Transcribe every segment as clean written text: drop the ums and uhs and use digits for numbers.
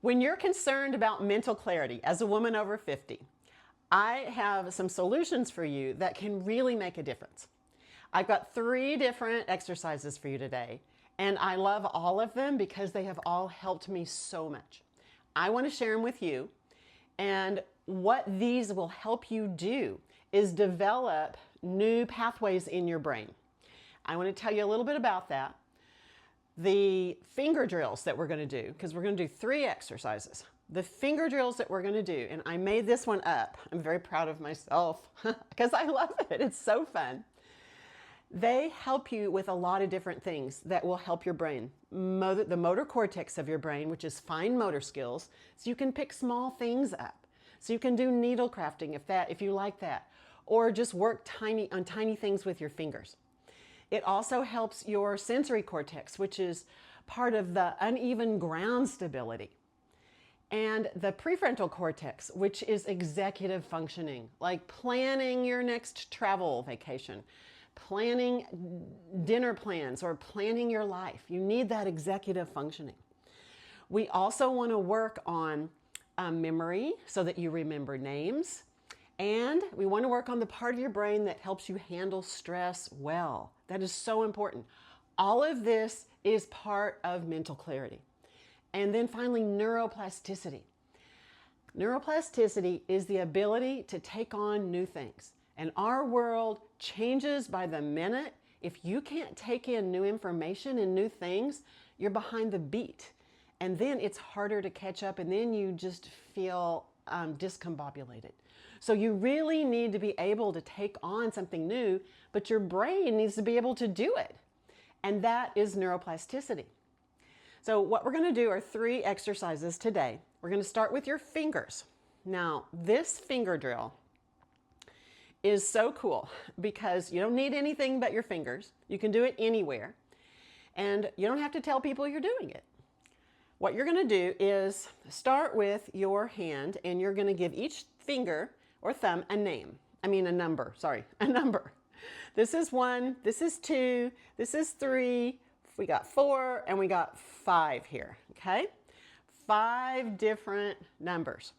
When you're concerned about mental clarity as a woman over 50, I have some solutions for you that can really make a difference. I've got 3 different exercises for you today, and I love all of them because they have all helped me so much. I want to share them with you, and what these will help you do is develop new pathways in your brain. I want to tell you a little bit about that. The finger drills that we're going to do, because we're going to do 3 exercises. The finger drills that we're going to do, and I made this one up. I'm very proud of myself because I love it. It's so fun. They help you with a lot of different things that will help your brain. The motor cortex of your brain, which is fine motor skills, so you can pick small things up. So you can do needle crafting if you like that, or just work on tiny things with your fingers. It also helps your sensory cortex, which is part of the uneven ground stability. And the prefrontal cortex, which is executive functioning, like planning your next travel vacation, planning dinner plans, or planning your life. You need that executive functioning. We also want to work on memory so that you remember names. And we want to work on the part of your brain that helps you handle stress well. That is so important. All of this is part of mental clarity. And then finally, neuroplasticity. Neuroplasticity is the ability to take on new things. And our world changes by the minute. If you can't take in new information and new things, you're behind the beat. And then it's harder to catch up, and then you just feel discombobulated. So you really need to be able to take on something new, but your brain needs to be able to do it. And that is neuroplasticity. So what we're going to do are 3 exercises today. We're going to start with your fingers. Now, this finger drill is so cool because you don't need anything but your fingers. You can do it anywhere. And you don't have to tell people you're doing it. What you're going to do is start with your hand, and you're going to give each finger or thumb a number. This is 1, this is 2, this is 3, we got 4, and we got 5 here, okay? 5 different numbers.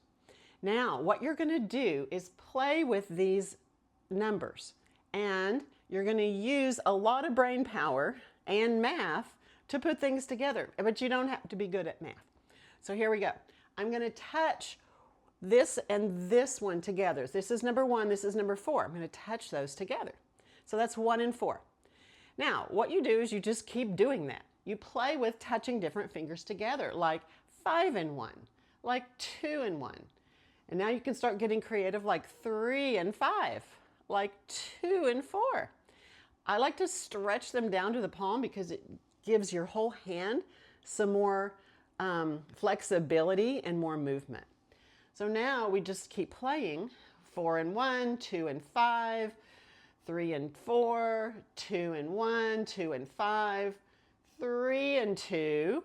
Now, what you're going to do is play with these numbers, and you're going to use a lot of brain power and math to put things together, but you don't have to be good at math. So here we go. I'm going to touch this and this one together. This is number 1, this is number 4. I'm going to touch those together. So that's 1 and 4. Now, what you do is you just keep doing that. You play with touching different fingers together, like 5 and 1, like 2 and 1. And now you can start getting creative, like 3 and 5, like 2 and 4. I like to stretch them down to the palm because it gives your whole hand some more flexibility and more movement. So now we just keep playing 4 and 1, 2 and 5, 3 and 4, 2 and 1, 2 and 5, 3 and 2.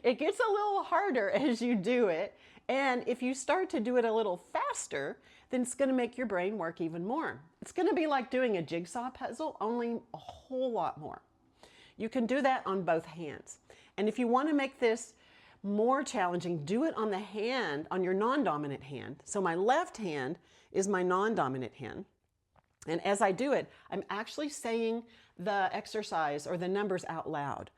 It gets a little harder as you do it. And if you start to do it a little faster, then it's going to make your brain work even more. It's going to be like doing a jigsaw puzzle, only a whole lot more. You can do that on both hands. And if you want to make this more challenging, do it on the hand, on your non-dominant hand. So my left hand is my non-dominant hand. And as I do it, I'm actually saying the exercise or the numbers out loud.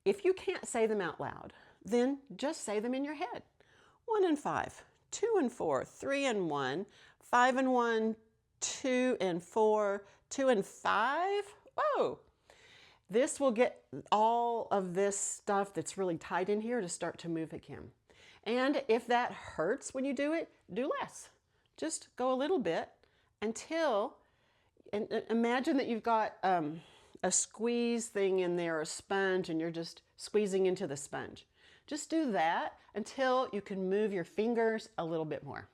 If you can't say them out loud, then just say them in your head. 1 and 5, 2 and 4, 3 and 1, 5 and 1, 2 and 4, 2 and 5. Whoa! This will get all of this stuff that's really tight in here to start to move again. And if that hurts when you do it, do less. Just go a little bit until, and imagine that you've got a squeeze thing in there, a sponge, and you're just squeezing into the sponge. Just do that until you can move your fingers a little bit more.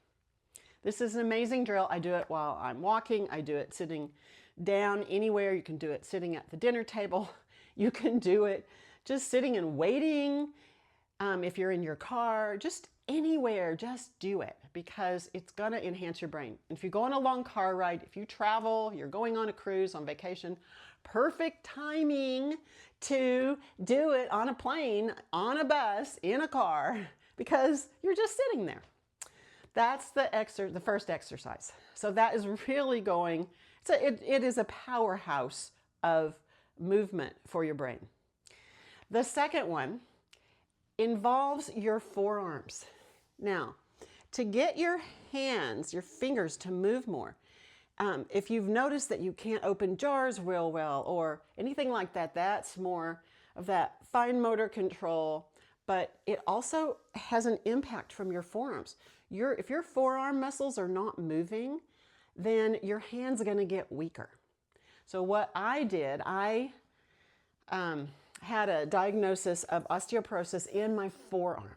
This is an amazing drill. I do it while I'm walking. I do it sitting down anywhere. You can do it sitting at the dinner table. You can do it just sitting and waiting. If you're in your car, just anywhere, just do it because it's going to enhance your brain. If you go on a long car ride, if you travel, you're going on a cruise, on vacation, perfect timing to do it on a plane, on a bus, in a car, because you're just sitting there. That's the first exercise. So that is really going, it is a powerhouse of movement for your brain. The second one involves your forearms. Now, to get your hands, your fingers to move more, if you've noticed that you can't open jars real well or anything like that, that's more of that fine motor control, but it also has an impact from your forearms. If your forearm muscles are not moving, then your hand's going to get weaker. So what I did, I had a diagnosis of osteoporosis in my forearm.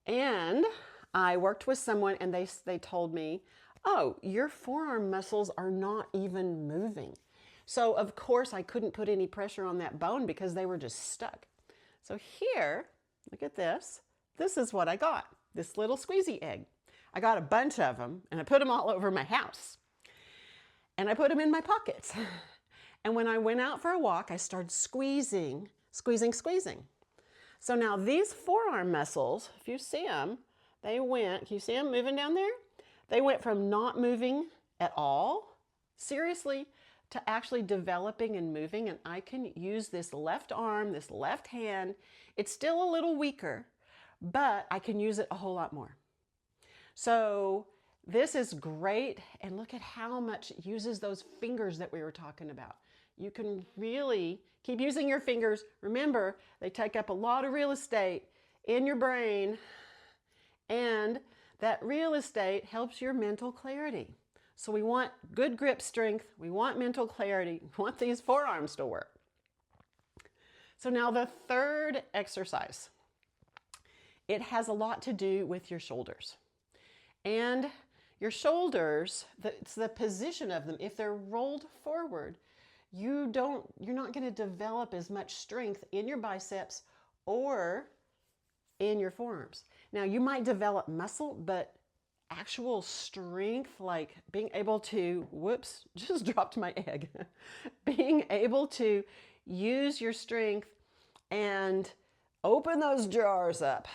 And I worked with someone and they told me, oh, your forearm muscles are not even moving. So of course I couldn't put any pressure on that bone because they were just stuck. So here, look at this. This is what I got, this little squeezy egg. I got a bunch of them and I put them all over my house. And I put them in my pockets. And when I went out for a walk, I started squeezing. So now these forearm muscles, if you see them, can you see them moving down there? They went from not moving at all, seriously, to actually developing and moving. And I can use this left arm, this left hand. It's still a little weaker, but I can use it a whole lot more. So this is great. And look at how much it uses those fingers that we were talking about. You can really keep using your fingers. Remember, they take up a lot of real estate in your brain, and that real estate helps your mental clarity. So we want good grip strength, we want mental clarity, we want these forearms to work. So now the third exercise, it has a lot to do with your shoulders. And your shoulders, it's the position of them. If they're rolled forward, you're not going to develop as much strength in your biceps or in your forearms. Now you might develop muscle, but actual strength, like being able to, whoops, just dropped my egg. Being able to use your strength and open those jars up,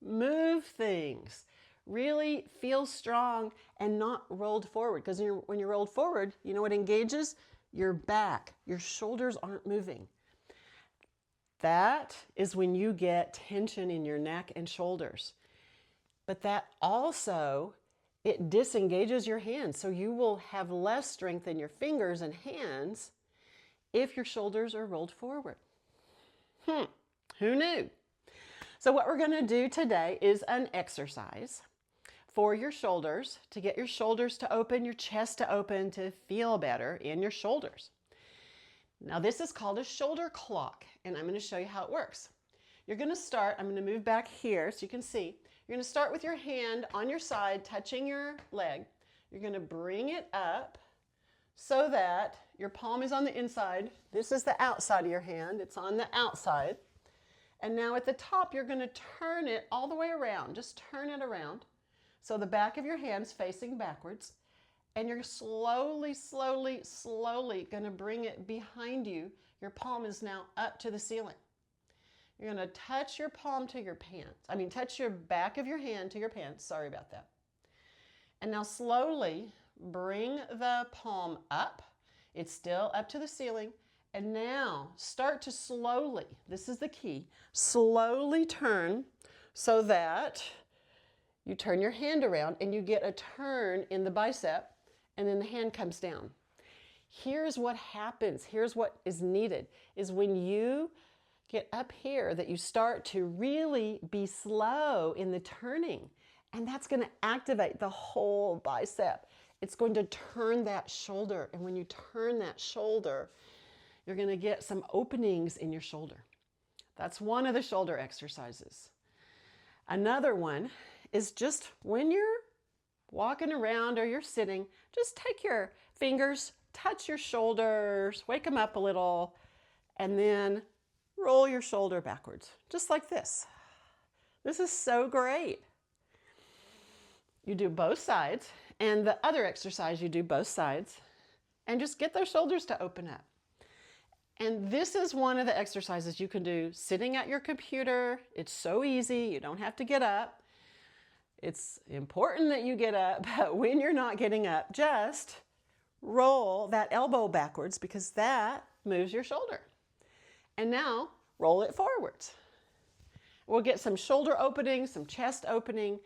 move things, really feel strong and not rolled forward. Because when you're rolled forward, you know what engages? Your back, your shoulders aren't moving. That is when you get tension in your neck and shoulders. But that also, it disengages your hands. So you will have less strength in your fingers and hands if your shoulders are rolled forward. Who knew? So what we're going to do today is an exercise for your shoulders, to get your shoulders to open, your chest to open, to feel better in your shoulders. Now this is called a shoulder clock, and I'm going to show you how it works. You're going to start, I'm going to move back here so you can see. You're going to start with your hand on your side, touching your leg. You're going to bring it up so that your palm is on the inside. This is the outside of your hand. It's on the outside. And now at the top, you're going to turn it all the way around. Just turn it around. So the back of your hand's facing backwards, and you're slowly going to bring it behind you. Your palm is now up to the ceiling. You're going to touch your palm to your pants. Touch your back of your hand to your pants. Sorry about that. And now slowly bring the palm up. It's still up to the ceiling. And now start to slowly, this is the key, slowly turn so that you turn your hand around and you get a turn in the bicep, and then the hand comes down. Here's what happens. Here's what is needed, is when you get up here that you start to really be slow in the turning, and that's going to activate the whole bicep. It's going to turn that shoulder, and when you turn that shoulder, you're going to get some openings in your shoulder. That's one of the shoulder exercises. Another one is just when you're walking around or you're sitting, just take your fingers, touch your shoulders, wake them up a little, and then roll your shoulder backwards, just like this. This is so great. You do both sides, and the other exercise you do both sides, and just get those shoulders to open up. And this is one of the exercises you can do sitting at your computer. It's so easy. You don't have to get up. It's important that you get up, but when you're not getting up, just roll that elbow backwards because that moves your shoulder. And now roll it forwards. We'll get some shoulder opening, some chest opening.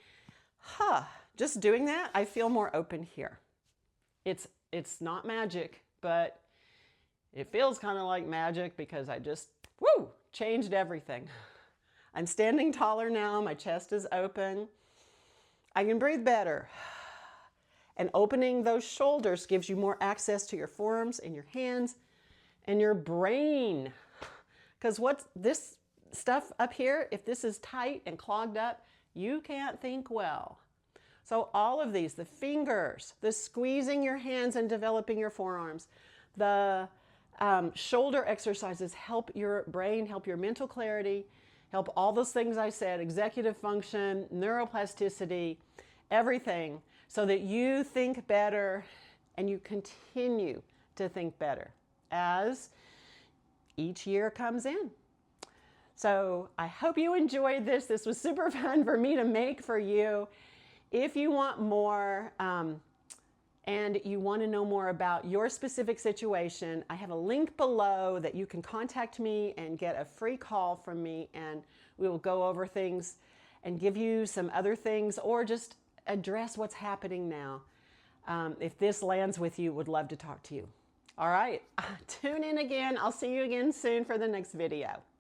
Just doing that, I feel more open here. It's not magic, but it feels kind of like magic because I just, changed everything. I'm standing taller now. My chest is open. I can breathe better. And opening those shoulders gives you more access to your forearms and your hands and your brain. Because what's this stuff up here, if this is tight and clogged up, you can't think well. So all of these, the fingers, the squeezing your hands and developing your forearms, the shoulder exercises help your brain, help your mental clarity, help all those things I said, executive function, neuroplasticity, everything, so that you think better and you continue to think better as each year comes in. So I hope you enjoyed this. This was super fun for me to make for you. If you want more and you want to know more about your specific situation, I have a link below that you can contact me and get a free call from me, and we will go over things and give you some other things or just address what's happening now. If this lands with you, would love to talk to you. All right, tune in again. I'll see you again soon for the next video.